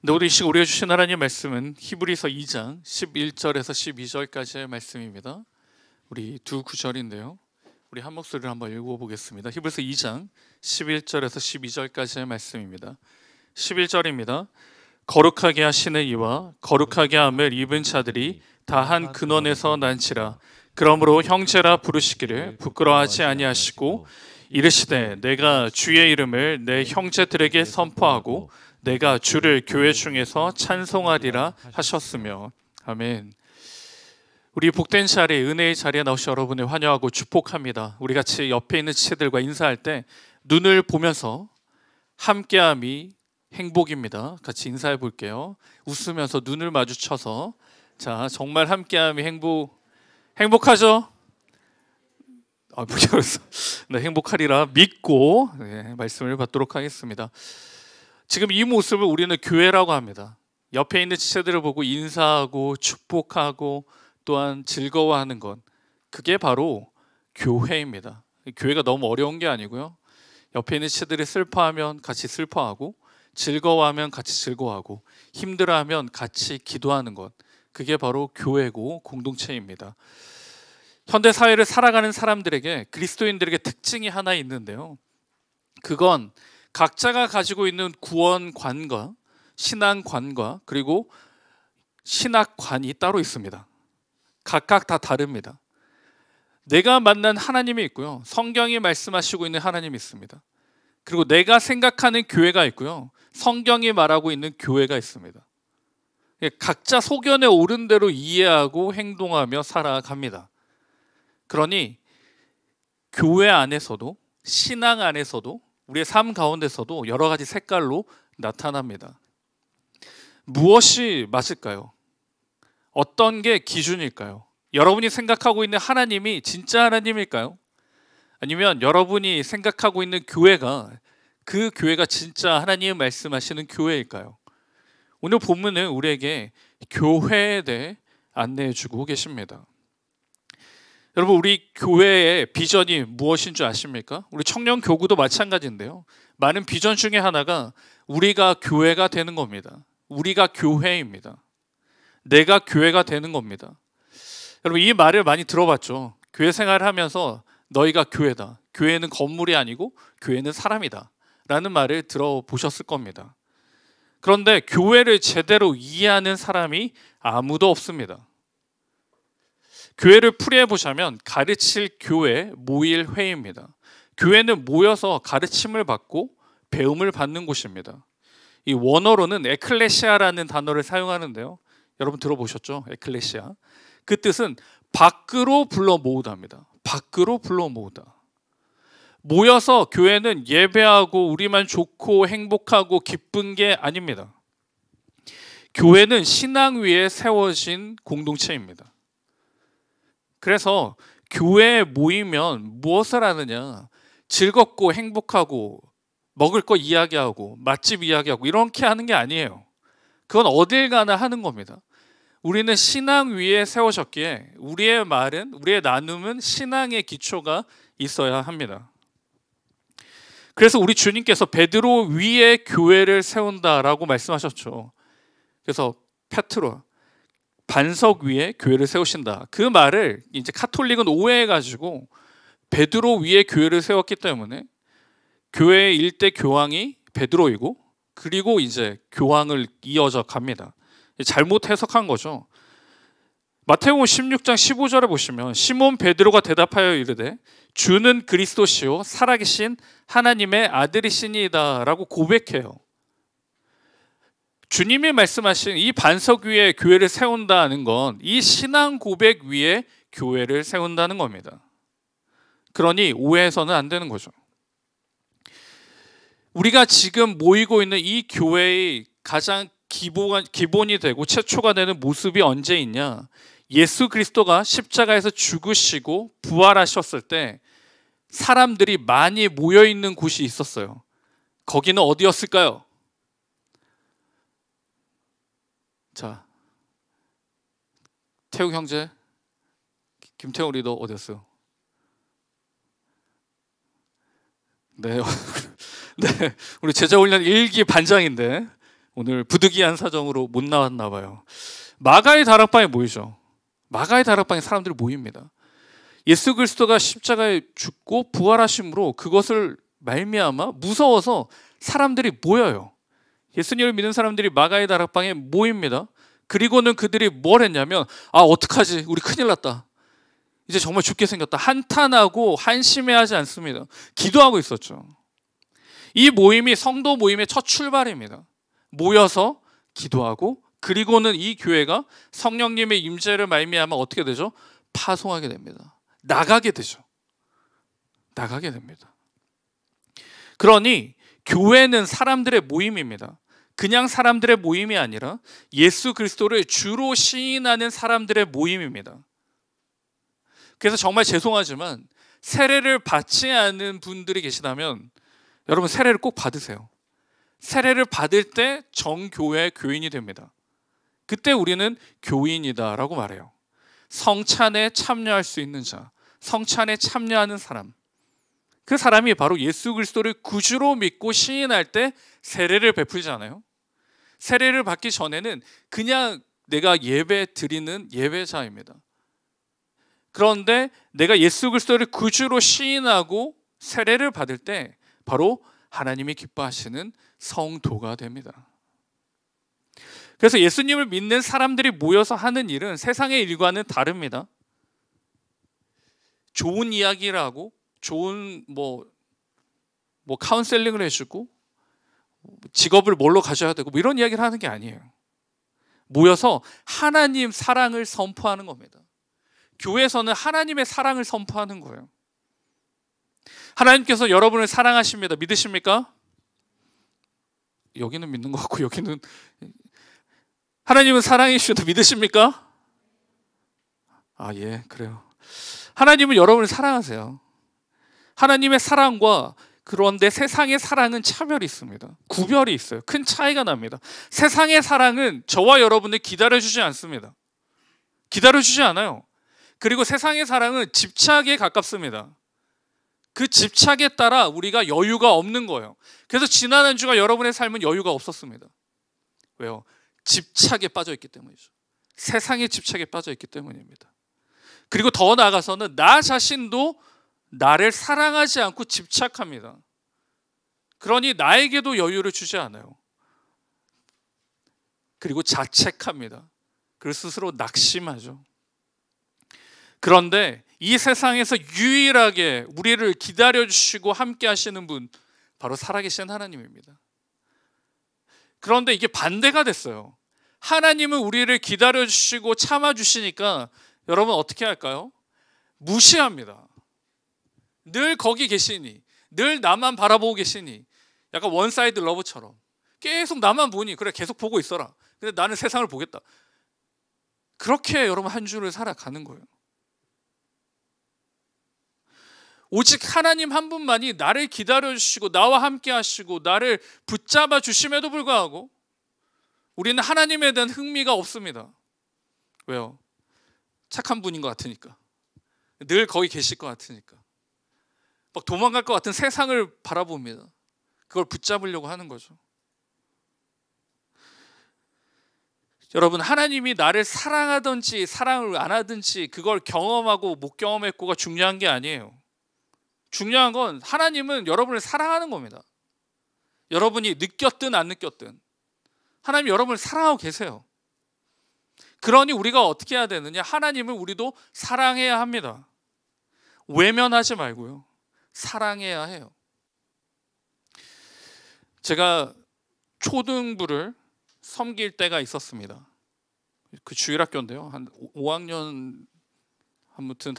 근데 오늘 이 시간 우리가 주신 하나님의 말씀은 히브리서 2장 11절에서 12절까지의 말씀입니다. 우리 두 구절인데요. 우리 한 목소리를 한번 읽어보겠습니다. 히브리서 2장 11절에서 12절까지의 말씀입니다. 11절입니다. 거룩하게 하시는 이와 거룩하게 함을 입은 자들이 다 한 근원에서 난지라. 그러므로 형제라 부르시기를 부끄러워하지 아니하시고 이르시되 내가 주의 이름을 내 형제들에게 선포하고 내가 주를 교회 중에서 찬송하리라 하셨으며. 아멘. 우리 복된 자리, 은혜의 자리에 나오신 여러분을 환영하고 축복합니다. 우리 같이 옆에 있는 지체들과 인사할 때 눈을 보면서 함께함이 행복입니다. 같이 인사해 볼게요. 웃으면서 눈을 마주쳐서, 자, 정말 함께함이 행복하죠? 네, 행복하리라 믿고 말씀을 받도록 하겠습니다. 지금 이 모습을 우리는 교회라고 합니다. 옆에 있는 지체들을 보고 인사하고 축복하고 또한 즐거워하는 것, 그게 바로 교회입니다. 교회가 너무 어려운 게 아니고요. 옆에 있는 지체들이 슬퍼하면 같이 슬퍼하고, 즐거워하면 같이 즐거워하고, 힘들어하면 같이 기도하는 것, 그게 바로 교회고 공동체입니다. 현대 사회를 살아가는 사람들에게, 그리스도인들에게 특징이 하나 있는데요. 그건 각자가 가지고 있는 구원관과 신앙관과 그리고 신학관이 따로 있습니다. 각각 다 다릅니다. 내가 만난 하나님이 있고요. 성경이 말씀하시고 있는 하나님이 있습니다. 그리고 내가 생각하는 교회가 있고요. 성경이 말하고 있는 교회가 있습니다. 각자 소견에 오른 대로 이해하고 행동하며 살아갑니다. 그러니 교회 안에서도, 신앙 안에서도, 우리의 삶 가운데서도 여러 가지 색깔로 나타납니다. 무엇이 맞을까요? 어떤 게 기준일까요? 여러분이 생각하고 있는 하나님이 진짜 하나님일까요? 아니면 여러분이 생각하고 있는 교회가, 그 교회가 진짜 하나님이 말씀하시는 교회일까요? 오늘 본문은 우리에게 교회에 대해 안내해 주고 계십니다. 여러분, 우리 교회의 비전이 무엇인 줄 아십니까? 우리 청년 교구도 마찬가지인데요. 많은 비전 중에 하나가 우리가 교회가 되는 겁니다. 우리가 교회입니다. 내가 교회가 되는 겁니다. 여러분, 이 말을 많이 들어봤죠. 교회 생활을 하면서 너희가 교회다. 교회는 건물이 아니고 교회는 사람이다. 라는 말을 들어보셨을 겁니다. 그런데 교회를 제대로 이해하는 사람이 아무도 없습니다. 교회를 풀이해 보자면 가르칠 교회, 모일 회입니다. 교회는 모여서 가르침을 받고 배움을 받는 곳입니다. 이 원어로는 에클레시아라는 단어를 사용하는데요. 여러분 들어보셨죠? 에클레시아. 그 뜻은 밖으로 불러 모으다입니다. 밖으로 불러 모으다. 모여서 교회는 예배하고 우리만 좋고 행복하고 기쁜 게 아닙니다. 교회는 신앙 위에 세워진 공동체입니다. 그래서 교회에 모이면 무엇을 하느냐? 즐겁고 행복하고 먹을 거 이야기하고 맛집 이야기하고 이렇게 하는 게 아니에요. 그건 어딜 가나 하는 겁니다. 우리는 신앙 위에 세워졌기에 우리의 말은, 우리의 나눔은 신앙의 기초가 있어야 합니다. 그래서 우리 주님께서 베드로 위에 교회를 세운다라고 말씀하셨죠. 그래서 페트로, 반석 위에 교회를 세우신다. 그 말을 이제 카톨릭은 오해해가지고 베드로 위에 교회를 세웠기 때문에 교회의 일대 교황이 베드로이고, 그리고 이제 교황을 이어져 갑니다. 잘못 해석한 거죠. 마태복음 16장 15절에 보시면 시몬 베드로가 대답하여 이르되 주는 그리스도시요 살아계신 하나님의 아들이시니이다 라고 고백해요. 주님이 말씀하신 이 반석 위에 교회를 세운다는 건 이 신앙 고백 위에 교회를 세운다는 겁니다. 그러니 오해해서는 안 되는 거죠. 우리가 지금 모이고 있는 이 교회의 가장 기본이 되고 최초가 되는 모습이 언제 있냐? 예수 그리스도가 십자가에서 죽으시고 부활하셨을 때 사람들이 많이 모여있는 곳이 있었어요. 거기는 어디였을까요? 자, 태욱 형제, 김태욱 리더 어디였어요? 네, 네, 우리 제자훈련 1기 반장인데 오늘 부득이한 사정으로 못 나왔나 봐요. 마가의 다락방에 모이죠. 마가의 다락방에 사람들이 모입니다. 예수 그리스도가 십자가에 죽고 부활하심으로 그것을 말미암아 무서워서 사람들이 모여요. 예수님을 믿는 사람들이 마가의 다락방에 모입니다. 그리고는 그들이 뭘 했냐면 어떡하지? 우리 큰일 났다. 이제 정말 죽게 생겼다. 한탄하고 한심해하지 않습니다. 기도하고 있었죠. 이 모임이 성도 모임의 첫 출발입니다. 모여서 기도하고 그리고는 이 교회가 성령님의 임재를 말미암아 어떻게 되죠? 파송하게 됩니다. 나가게 되죠. 나가게 됩니다. 그러니 교회는 사람들의 모임입니다. 그냥 사람들의 모임이 아니라 예수 그리스도를 주로 시인하는 사람들의 모임입니다. 그래서 정말 죄송하지만 세례를 받지 않은 분들이 계시다면 여러분 세례를 꼭 받으세요. 세례를 받을 때 정교회 교인이 됩니다. 그때 우리는 교인이다라고 말해요. 성찬에 참여할 수 있는 자, 성찬에 참여하는 사람, 그 사람이 바로 예수 그리스도를 구주로 믿고 시인할 때 세례를 베풀잖아요. 세례를 받기 전에는 그냥 내가 예배 드리는 예배자입니다. 그런데 내가 예수 그리스도를 구주로 시인하고 세례를 받을 때 바로 하나님이 기뻐하시는 성도가 됩니다. 그래서 예수님을 믿는 사람들이 모여서 하는 일은 세상의 일과는 다릅니다. 좋은 이야기를 하고 좋은 카운셀링을 해주고 직업을 뭘로 가져야 되고 이런 이야기를 하는 게 아니에요. 모여서 하나님 사랑을 선포하는 겁니다. 교회에서는 하나님의 사랑을 선포하는 거예요. 하나님께서 여러분을 사랑하십니다. 믿으십니까? 여기는 믿는 것 같고 여기는 하나님은 사랑이시다. 믿으십니까? 예, 그래요. 하나님은 여러분을 사랑하세요. 하나님의 사랑과 그런데 세상의 사랑은 차별이 있습니다. 구별이 있어요. 큰 차이가 납니다. 세상의 사랑은 저와 여러분을 기다려주지 않습니다. 기다려주지 않아요. 그리고 세상의 사랑은 집착에 가깝습니다. 그 집착에 따라 우리가 여유가 없는 거예요. 그래서 지난 한 주가 여러분의 삶은 여유가 없었습니다. 왜요? 집착에 빠져 있기 때문이죠. 세상의 집착에 빠져 있기 때문입니다. 그리고 더 나아가서는 나 자신도 나를 사랑하지 않고 집착합니다. 그러니 나에게도 여유를 주지 않아요. 그리고 자책합니다. 그리고 스스로 낙심하죠. 그런데 이 세상에서 유일하게 우리를 기다려주시고 함께 하시는 분 바로 살아계신 하나님입니다. 그런데 이게 반대가 됐어요. 하나님은 우리를 기다려주시고 참아주시니까 여러분 어떻게 할까요? 무시합니다. 늘 거기 계시니, 늘 나만 바라보고 계시니, 약간 원사이드 러브처럼 계속 나만 보니 그래 계속 보고 있어라. 근데 나는 세상을 보겠다. 그렇게 여러분 한 주를 살아가는 거예요. 오직 하나님 한 분만이 나를 기다려주시고 나와 함께 하시고 나를 붙잡아 주심에도 불구하고 우리는 하나님에 대한 흥미가 없습니다. 왜요? 착한 분인 것 같으니까. 늘 거기 계실 것 같으니까. 막 도망갈 것 같은 세상을 바라봅니다. 그걸 붙잡으려고 하는 거죠. 여러분, 하나님이 나를 사랑하든지 사랑을 안 하든지 그걸 경험하고 못 경험했고가 중요한 게 아니에요. 중요한 건 하나님은 여러분을 사랑하는 겁니다. 여러분이 느꼈든 안 느꼈든 하나님이 여러분을 사랑하고 계세요. 그러니 우리가 어떻게 해야 되느냐? 하나님을 우리도 사랑해야 합니다. 외면하지 말고요. 사랑해야 해요. 제가 초등부를 섬길 때가 있었습니다. 그 주일학교인데요. 한 5학년 아무튼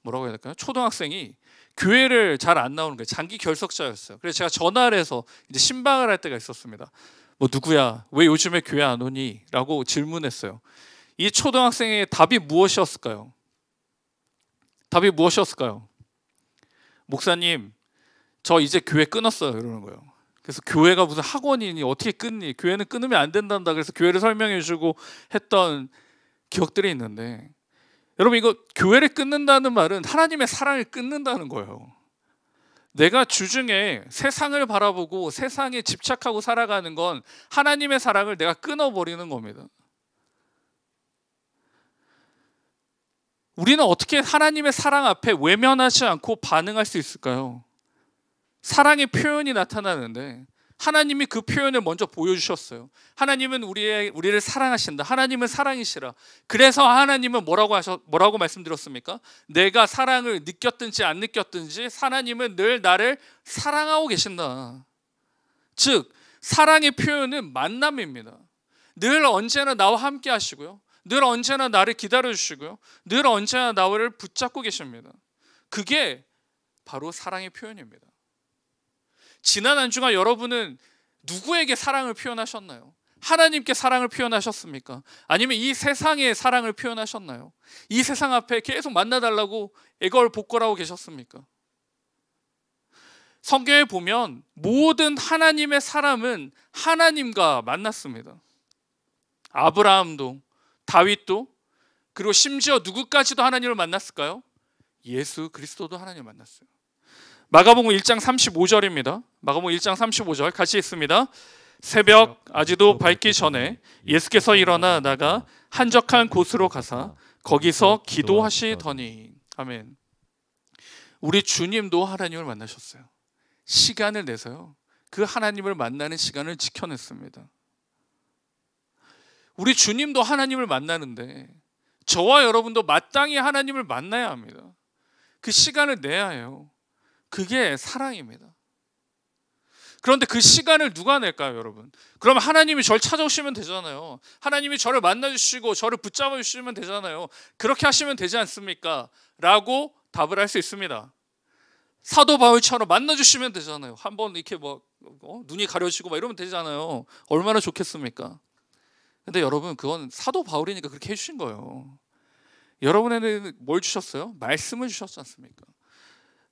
뭐라고 해야 될까요? 초등학생이 교회를 잘 안 나오는 거예요. 장기 결석자였어요. 그래서 제가 전화를 해서 이제 신방을 할 때가 있었습니다. 뭐 누구야? 왜 요즘에 교회 안 오니? 라고 질문했어요. 이 초등학생의 답이 무엇이었을까요? 답이 무엇이었을까요? 목사님, 저 이제 교회 끊었어요. 이러는 거예요. 그래서 교회가 무슨 학원이니 어떻게 끊니? 교회는 끊으면 안 된단다. 그래서 교회를 설명해 주고 했던 기억들이 있는데 여러분, 이거 교회를 끊는다는 말은 하나님의 사랑을 끊는다는 거예요. 내가 주중에 세상을 바라보고 세상에 집착하고 살아가는 건 하나님의 사랑을 내가 끊어버리는 겁니다. 우리는 어떻게 하나님의 사랑 앞에 외면하지 않고 반응할 수 있을까요? 사랑의 표현이 나타나는데 하나님이 그 표현을 먼저 보여주셨어요. 하나님은 우리를 사랑하신다. 하나님은 사랑이시라. 그래서 하나님은 뭐라고 말씀드렸습니까? 내가 사랑을 느꼈든지 안 느꼈든지 하나님은 늘 나를 사랑하고 계신다. 즉 사랑의 표현은 만남입니다. 늘 언제나 나와 함께 하시고요. 늘 언제나 나를 기다려주시고요. 늘 언제나 나를 붙잡고 계십니다. 그게 바로 사랑의 표현입니다. 지난 한 주간 여러분은 누구에게 사랑을 표현하셨나요? 하나님께 사랑을 표현하셨습니까? 아니면 이 세상에 사랑을 표현하셨나요? 이 세상 앞에 계속 만나달라고 애걸복걸하고 계셨습니까? 성경에 보면 모든 하나님의 사람은 하나님과 만났습니다. 아브라함도, 다윗도, 그리고 심지어 누구까지도 하나님을 만났을까요? 예수 그리스도도 하나님을 만났어요. 마가복음 1장 35절입니다. 마가복음 1장 35절 같이 읽습니다. 새벽 아직도 밝기 전에 예수께서 일어나 나가 한적한 곳으로 가사 거기서 기도하시더니. 아멘. 우리 주님도 하나님을 만나셨어요. 시간을 내서요. 그 하나님을 만나는 시간을 지켜냈습니다. 우리 주님도 하나님을 만나는데 저와 여러분도 마땅히 하나님을 만나야 합니다. 그 시간을 내야 해요. 그게 사랑입니다. 그런데 그 시간을 누가 낼까요, 여러분? 그럼 하나님이 저를 찾아오시면 되잖아요. 하나님이 저를 만나주시고 저를 붙잡아 주시면 되잖아요. 그렇게 하시면 되지 않습니까? 라고 답을 할 수 있습니다. 사도 바울처럼 만나주시면 되잖아요. 한번 이렇게 눈이 가려지고 막 이러면 되잖아요. 얼마나 좋겠습니까? 근데 여러분, 그건 사도 바울이니까 그렇게 해주신 거예요. 여러분에게는 뭘 주셨어요? 말씀을 주셨지 않습니까?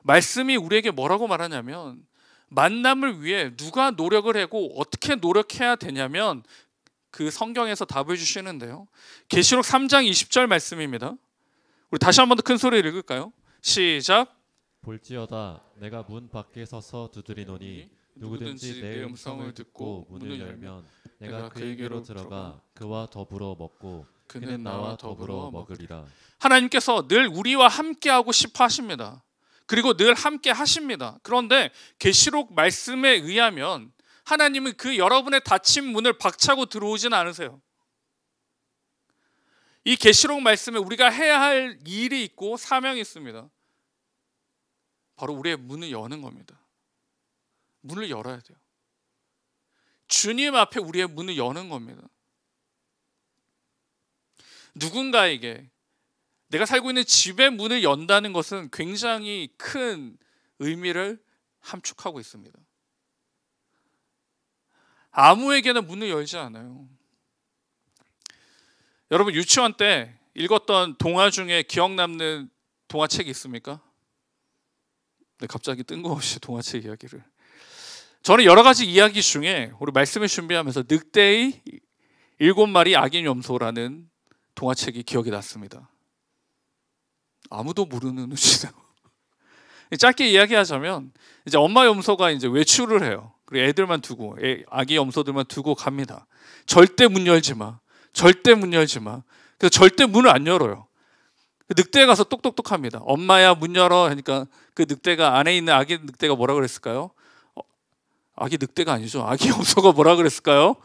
말씀이 우리에게 뭐라고 말하냐면 만남을 위해 누가 노력을 하고 어떻게 노력해야 되냐면 그 성경에서 답을 주시는데요. 계시록 3장 20절 말씀입니다. 우리 다시 한 번 더 큰 소리를 읽을까요? 시작. 볼지어다 내가 문 밖에 서서 두드리노니 누구든지 내 음성을 듣고 문을 열면 내가 그에게로 들어가 그와 더불어 먹고 그는 나와 더불어 먹으리라. 하나님께서 늘 우리와 함께하고 싶어 하십니다. 그리고 늘 함께 하십니다. 그런데 계시록 말씀에 의하면 하나님은 그 여러분의 닫힌 문을 박차고 들어오지는 않으세요. 이 계시록 말씀에 우리가 해야 할 일이 있고 사명이 있습니다. 바로 우리의 문을 여는 겁니다. 문을 열어야 돼요. 주님 앞에 우리의 문을 여는 겁니다. 누군가에게 내가 살고 있는 집의 문을 연다는 것은 굉장히 큰 의미를 함축하고 있습니다. 아무에게나 문을 열지 않아요. 여러분, 유치원 때 읽었던 동화 중에 기억 남는 동화책이 있습니까? 네, 갑자기 뜬금없이 동화책 이야기를. 저는 여러 가지 이야기 중에 우리 말씀을 준비하면서 늑대의 7마리 악인 염소라는 동화책이 기억이 났습니다. 아무도 모르는 우치네요. 짧게 이야기하자면 이제 엄마 염소가 이제 외출을 해요. 그리고 애들만 두고 아기 염소들만 두고 갑니다. 절대 문 열지 마. 절대 문 열지 마. 그래서 절대 문을 안 열어요. 늑대에 가서 똑똑똑합니다. 엄마야 문 열어. 하니까 그 늑대가 안에 있는 아기 늑대가 뭐라 그랬을까요? 아기 늑대가 아니죠. 아기 염소가 뭐라 그랬을까요?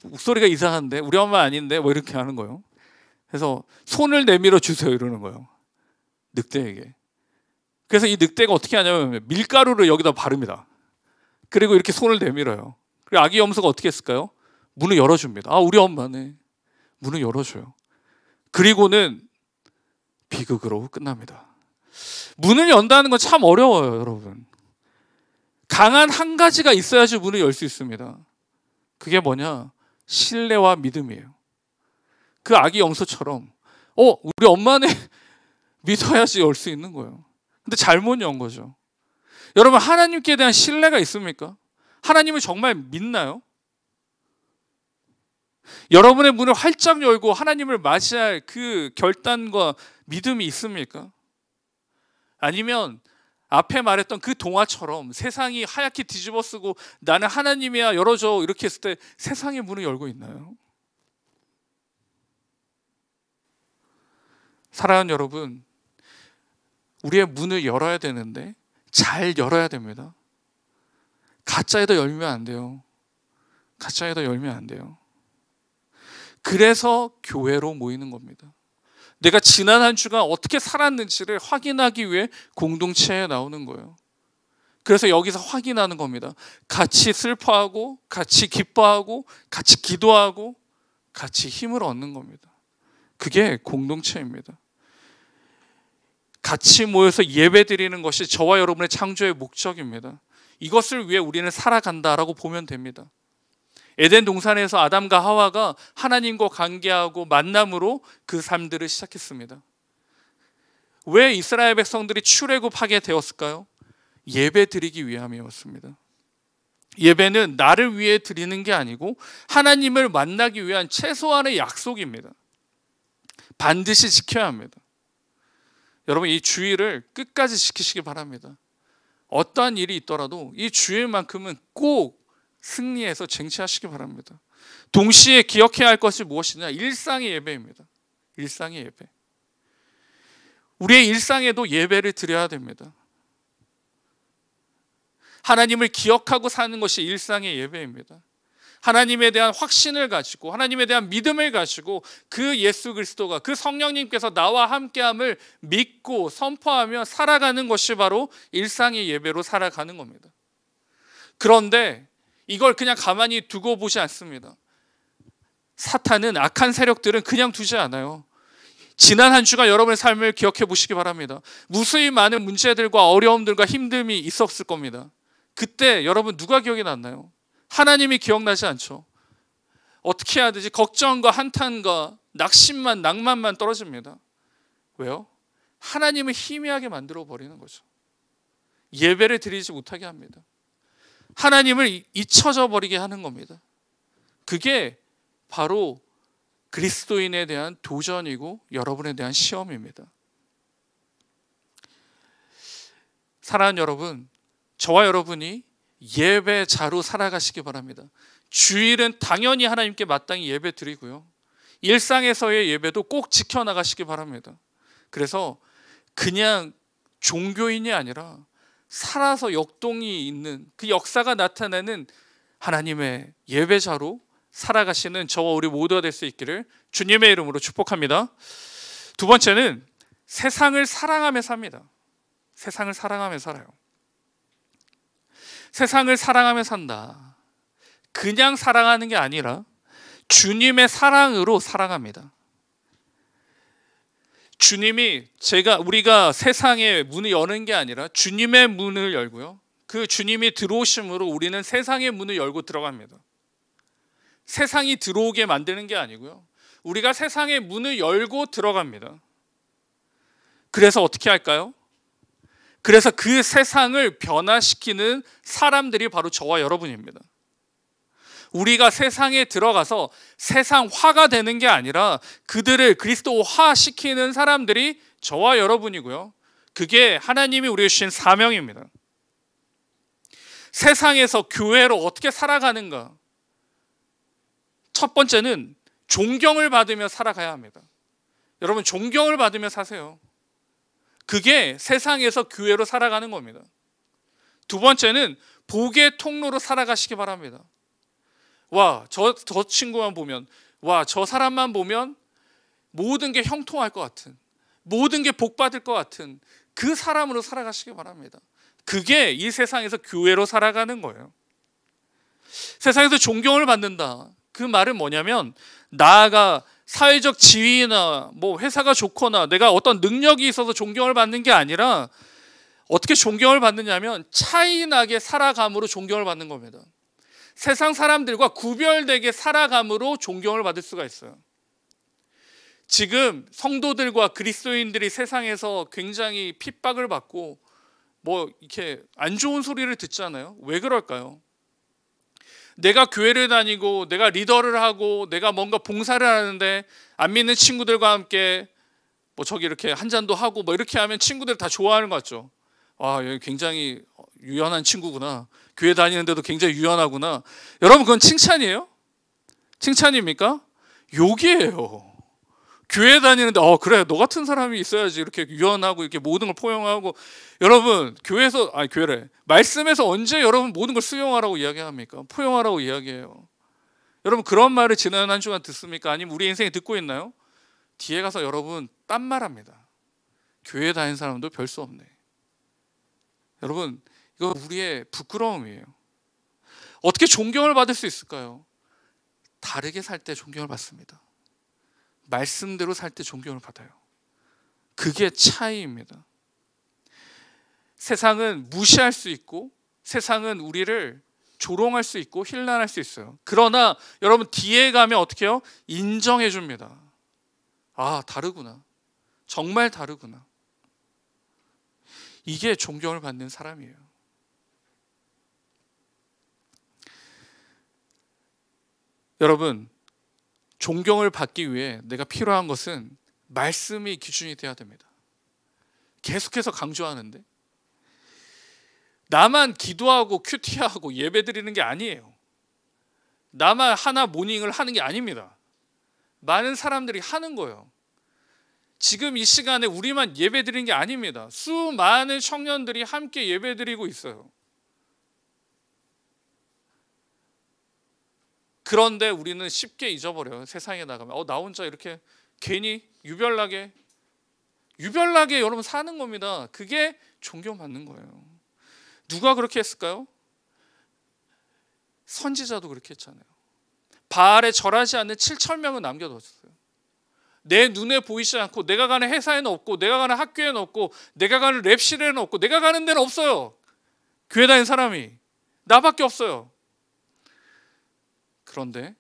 목소리가 이상한데 우리 엄마 아닌데 뭐 이렇게 하는 거예요. 그래서 손을 내밀어 주세요 이러는 거예요. 늑대에게. 그래서 이 늑대가 어떻게 하냐면 밀가루를 여기다 바릅니다. 그리고 이렇게 손을 내밀어요. 그리고 아기 염소가 어떻게 했을까요? 문을 열어줍니다. 우리 엄마네. 문을 열어줘요. 그리고는 비극으로 끝납니다. 문을 연다는 건 참 어려워요, 여러분. 강한 한 가지가 있어야지 문을 열 수 있습니다. 그게 뭐냐? 신뢰와 믿음이에요. 그 아기 염소처럼 우리 엄마네 믿어야지 열 수 있는 거예요. 근데 잘못 연 거죠. 여러분, 하나님께 대한 신뢰가 있습니까? 하나님을 정말 믿나요? 여러분의 문을 활짝 열고 하나님을 맞이할 그 결단과 믿음이 있습니까? 아니면 앞에 말했던 그 동화처럼 세상이 하얗게 뒤집어쓰고 나는 하나님이야 열어줘 이렇게 했을 때 세상의 문을 열고 있나요? 사랑하는 여러분, 우리의 문을 열어야 되는데 잘 열어야 됩니다. 가짜에다 열면 안 돼요. 가짜에다 열면 안 돼요. 그래서 교회로 모이는 겁니다. 내가 지난 한 주간 어떻게 살았는지를 확인하기 위해 공동체에 나오는 거예요. 그래서 여기서 확인하는 겁니다. 같이 슬퍼하고 같이 기뻐하고 같이 기도하고 같이 힘을 얻는 겁니다. 그게 공동체입니다. 같이 모여서 예배 드리는 것이 저와 여러분의 창조의 목적입니다. 이것을 위해 우리는 살아간다라고 보면 됩니다. 에덴 동산에서 아담과 하와가 하나님과 관계하고 만남으로 그 삶들을 시작했습니다. 왜 이스라엘 백성들이 출애굽하게 되었을까요? 예배 드리기 위함이었습니다. 예배는 나를 위해 드리는 게 아니고 하나님을 만나기 위한 최소한의 약속입니다. 반드시 지켜야 합니다. 여러분, 이 주일을 끝까지 지키시기 바랍니다. 어떠한 일이 있더라도 이 주일만큼은 꼭 승리해서 쟁취하시기 바랍니다. 동시에 기억해야 할 것이 무엇이냐? 일상의 예배입니다. 일상의 예배. 우리의 일상에도 예배를 드려야 됩니다. 하나님을 기억하고 사는 것이 일상의 예배입니다. 하나님에 대한 확신을 가지고 하나님에 대한 믿음을 가지고 그 예수 그리스도가 그 성령님께서 나와 함께함을 믿고 선포하며 살아가는 것이 바로 일상의 예배로 살아가는 겁니다. 그런데 이걸 그냥 가만히 두고 보지 않습니다. 사탄은, 악한 세력들은 그냥 두지 않아요. 지난 한 주간 여러분의 삶을 기억해 보시기 바랍니다. 무수히 많은 문제들과 어려움들과 힘듦이 있었을 겁니다. 그때 여러분 누가 기억이 났나요? 하나님이 기억나지 않죠. 어떻게 해야 되지? 걱정과 한탄과 낙심만, 낭만만 떨어집니다. 왜요? 하나님을 희미하게 만들어 버리는 거죠. 예배를 드리지 못하게 합니다. 하나님을 잊혀져 버리게 하는 겁니다. 그게 바로 그리스도인에 대한 도전이고 여러분에 대한 시험입니다. 사랑하는 여러분, 저와 여러분이 예배자로 살아가시기 바랍니다. 주일은 당연히 하나님께 마땅히 예배 드리고요. 일상에서의 예배도 꼭 지켜나가시기 바랍니다. 그래서 그냥 종교인이 아니라 살아서 역동이 있는 그 역사가 나타나는 하나님의 예배자로 살아가시는 저와 우리 모두가 될 수 있기를 주님의 이름으로 축복합니다. 두 번째는 세상을 사랑하며 삽니다. 세상을 사랑하며 살아요. 세상을 사랑하며 산다. 그냥 사랑하는 게 아니라 주님의 사랑으로 사랑합니다. 주님이 우리가 세상의 문을 여는 게 아니라 주님의 문을 열고요. 그 주님이 들어오심으로 우리는 세상의 문을 열고 들어갑니다. 세상이 들어오게 만드는 게 아니고요. 우리가 세상의 문을 열고 들어갑니다. 그래서 어떻게 할까요? 그래서 그 세상을 변화시키는 사람들이 바로 저와 여러분입니다. 우리가 세상에 들어가서 세상화가 되는 게 아니라 그들을 그리스도화시키는 사람들이 저와 여러분이고요. 그게 하나님이 우리에게 주신 사명입니다. 세상에서 교회로 어떻게 살아가는가? 첫 번째는 존경을 받으며 살아가야 합니다. 여러분, 존경을 받으며 사세요. 그게 세상에서 교회로 살아가는 겁니다. 두 번째는 복의 통로로 살아가시기 바랍니다. 와, 저 친구만 보면, 와, 저 사람만 보면 모든 게 형통할 것 같은, 모든 게 복받을 것 같은 그 사람으로 살아가시기 바랍니다. 그게 이 세상에서 교회로 살아가는 거예요. 세상에서 존경을 받는다. 그 말은 뭐냐면 나아가 사회적 지위나 뭐 회사가 좋거나 내가 어떤 능력이 있어서 존경을 받는 게 아니라 어떻게 존경을 받느냐면 차이나게 살아감으로 존경을 받는 겁니다. 세상 사람들과 구별되게 살아감으로 존경을 받을 수가 있어요. 지금 성도들과 그리스도인들이 세상에서 굉장히 핍박을 받고 뭐 이렇게 안 좋은 소리를 듣잖아요. 왜 그럴까요? 내가 교회를 다니고 내가 리더를 하고 내가 뭔가 봉사를 하는데 안 믿는 친구들과 함께 뭐 저기 이렇게 한 잔도 하고 뭐 이렇게 하면 친구들 다 좋아하는 것 같죠. 얘 굉장히 유연한 친구구나. 교회 다니는데도 굉장히 유연하구나. 여러분, 그건 칭찬이에요? 칭찬입니까? 욕이에요. 교회 다니는데 그래, 너 같은 사람이 있어야지 이렇게 유연하고 이렇게 모든 걸 포용하고. 여러분, 교회래, 말씀에서 언제 여러분 모든 걸 수용하라고 이야기합니까? 포용하라고 이야기해요. 여러분, 그런 말을 지난 한 주간 듣습니까? 아니면 우리 인생에 듣고 있나요? 뒤에 가서 여러분 딴 말합니다. 교회 다니는 사람도 별 수 없네. 여러분, 이거 우리의 부끄러움이에요. 어떻게 존경을 받을 수 있을까요? 다르게 살 때 존경을 받습니다. 말씀대로 살 때 존경을 받아요. 그게 차이입니다. 세상은 무시할 수 있고, 세상은 우리를 조롱할 수 있고 힐난할 수 있어요. 그러나 여러분, 뒤에 가면 어떻게 해요? 인정해 줍니다. 다르구나. 정말 다르구나. 이게 존경을 받는 사람이에요. 여러분, 존경을 받기 위해 내가 필요한 것은 말씀이 기준이 돼야 됩니다. 계속해서 강조하는데, 나만 기도하고 큐티하고 예배 드리는 게 아니에요. 나만 하나 모닝을 하는 게 아닙니다. 많은 사람들이 하는 거예요. 지금 이 시간에 우리만 예배 드리는 게 아닙니다. 수많은 청년들이 함께 예배 드리고 있어요. 그런데 우리는 쉽게 잊어버려요. 세상에 나가면 나 혼자 이렇게 괜히 유별나게 여러분 사는 겁니다. 그게 존경받는 거예요. 누가 그렇게 했을까요? 선지자도 그렇게 했잖아요. 바알에 절하지 않는 7,000명을 남겨뒀어요. 내 눈에 보이지 않고, 내가 가는 회사에는 없고, 내가 가는 학교에는 없고, 내가 가는 랩실에는 없고, 내가 가는 데는 없어요. 교회 다니는 사람이 나밖에 없어요. 그런데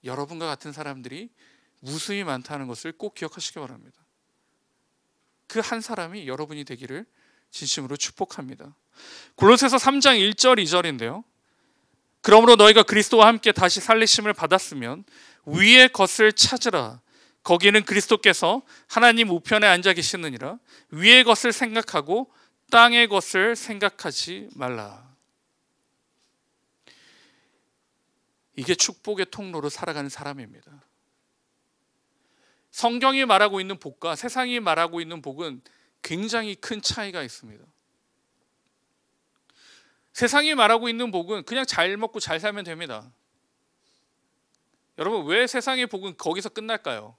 여러분과 같은 사람들이 무수히 많다는 것을 꼭 기억하시기 바랍니다. 그 한 사람이 여러분이 되기를 진심으로 축복합니다. 골로새서 3장 1절 2절인데요. 그러므로 너희가 그리스도와 함께 다시 살리심을 받았으면 위의 것을 찾으라. 거기는 그리스도께서 하나님 우편에 앉아 계시느니라. 위의 것을 생각하고 땅의 것을 생각하지 말라. 이게 축복의 통로로 살아가는 사람입니다. 성경이 말하고 있는 복과 세상이 말하고 있는 복은 굉장히 큰 차이가 있습니다. 세상이 말하고 있는 복은 그냥 잘 먹고 잘 살면 됩니다. 여러분, 왜 세상의 복은 거기서 끝날까요?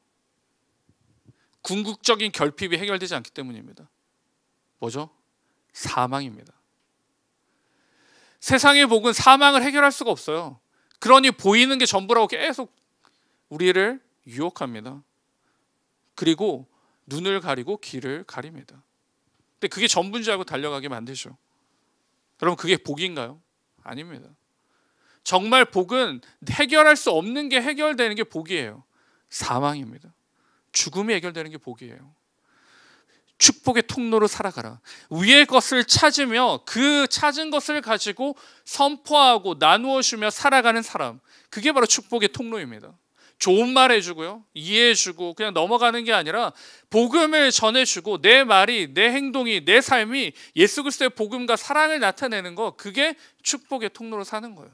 궁극적인 결핍이 해결되지 않기 때문입니다. 뭐죠? 사망입니다. 세상의 복은 사망을 해결할 수가 없어요. 그러니 보이는 게 전부라고 계속 우리를 유혹합니다. 그리고 눈을 가리고 귀를 가립니다. 근데 그게 전부인 줄 알고 달려가게 만들죠. 여러분, 그게 복인가요? 아닙니다. 정말 복은 해결할 수 없는 게 해결되는 게 복이에요. 사망입니다. 죽음이 해결되는 게 복이에요. 축복의 통로로 살아가라. 위의 것을 찾으며 그 찾은 것을 가지고 선포하고 나누어 주며 살아가는 사람, 그게 바로 축복의 통로입니다. 좋은 말 해주고요, 이해해주고 그냥 넘어가는 게 아니라 복음을 전해주고 내 말이, 내 행동이, 내 삶이 예수 그리스도의 복음과 사랑을 나타내는 거, 그게 축복의 통로로 사는 거예요.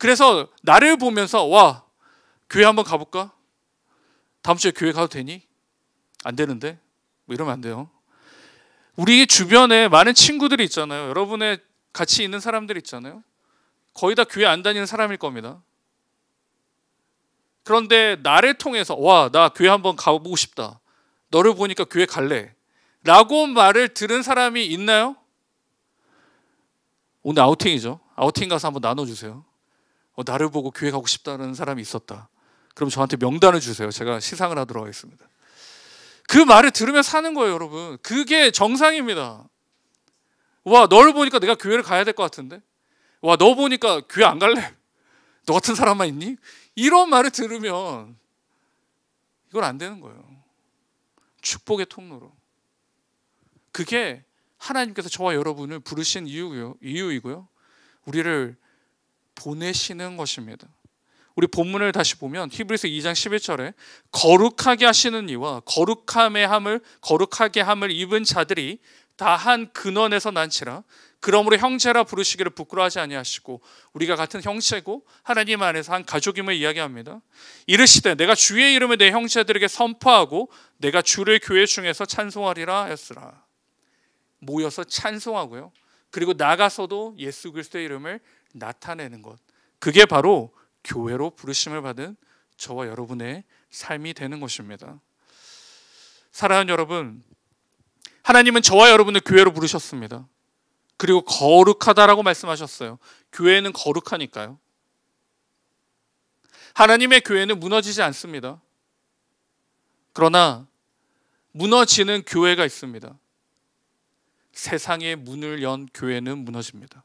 그래서 나를 보면서 와, 교회 한번 가볼까? 다음 주에 교회 가도 되니? 안 되는데? 뭐 이러면 안 돼요. 우리 주변에 많은 친구들이 있잖아요. 여러분의 같이 있는 사람들 있잖아요. 거의 다 교회 안 다니는 사람일 겁니다. 그런데 나를 통해서 와, 나 교회 한번 가보고 싶다, 너를 보니까 교회 갈래 라고 말을 들은 사람이 있나요? 오늘 아우팅이죠. 아우팅 가서 한번 나눠주세요. 나를 보고 교회 가고 싶다는 사람이 있었다. 그럼 저한테 명단을 주세요. 제가 시상을 하도록 하겠습니다. 그 말을 들으면 사는 거예요, 여러분. 그게 정상입니다. 와, 너를 보니까 내가 교회를 가야 될 것 같은데? 와, 너 보니까 교회 안 갈래? 너 같은 사람만 있니? 이런 말을 들으면 이건 안 되는 거예요. 축복의 통로로. 그게 하나님께서 저와 여러분을 부르신 이유이고요. 우리를 보내시는 것입니다. 우리 본문을 다시 보면 히브리서 2장 11절에 거룩하게 하시는 이와 거룩하게 함을 입은 자들이 다 한 근원에서 난치라. 그러므로 형제라 부르시기를 부끄러워하지 아니하시고 우리가 같은 형제고 하나님 안에서 한 가족임을 이야기합니다. 이르시되 내가 주의 이름을 내 형제들에게 선포하고 내가 주를 교회 중에서 찬송하리라 하였으라. 모여서 찬송하고요. 그리고 나가서도 예수 그리스도의 이름을 나타내는 것. 그게 바로 교회로 부르심을 받은 저와 여러분의 삶이 되는 것입니다. 사랑하는 여러분, 하나님은 저와 여러분을 교회로 부르셨습니다. 그리고 거룩하다라고 말씀하셨어요. 교회는 거룩하니까요. 하나님의 교회는 무너지지 않습니다. 그러나 무너지는 교회가 있습니다. 세상의 문을 연 교회는 무너집니다.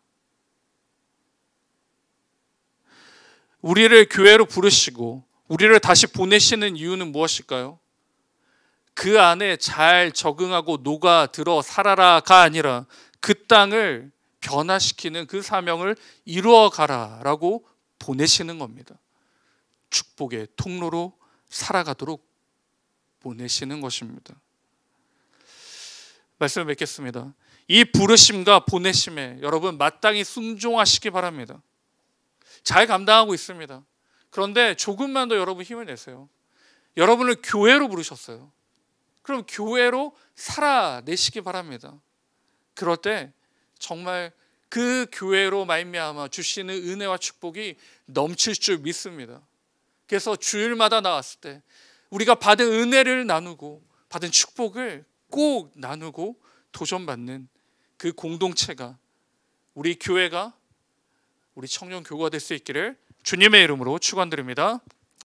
우리를 교회로 부르시고 우리를 다시 보내시는 이유는 무엇일까요? 그 안에 잘 적응하고 녹아들어 살아라가 아니라 그 땅을 변화시키는 그 사명을 이루어 가라라고 보내시는 겁니다. 축복의 통로로 살아가도록 보내시는 것입니다. 말씀을 맺겠습니다. 이 부르심과 보내심에 여러분 마땅히 순종하시기 바랍니다. 잘 감당하고 있습니다. 그런데 조금만 더 여러분 힘을 내세요. 여러분을 교회로 부르셨어요. 그럼 교회로 살아내시기 바랍니다. 그럴 때 정말 그 교회로 말미암아 주시는 은혜와 축복이 넘칠 줄 믿습니다. 그래서 주일마다 나왔을 때 우리가 받은 은혜를 나누고 받은 축복을 꼭 나누고 도전받는 그 공동체가 우리 교회가 우리 청년교구가 될 수 있기를 주님의 이름으로 축원드립니다.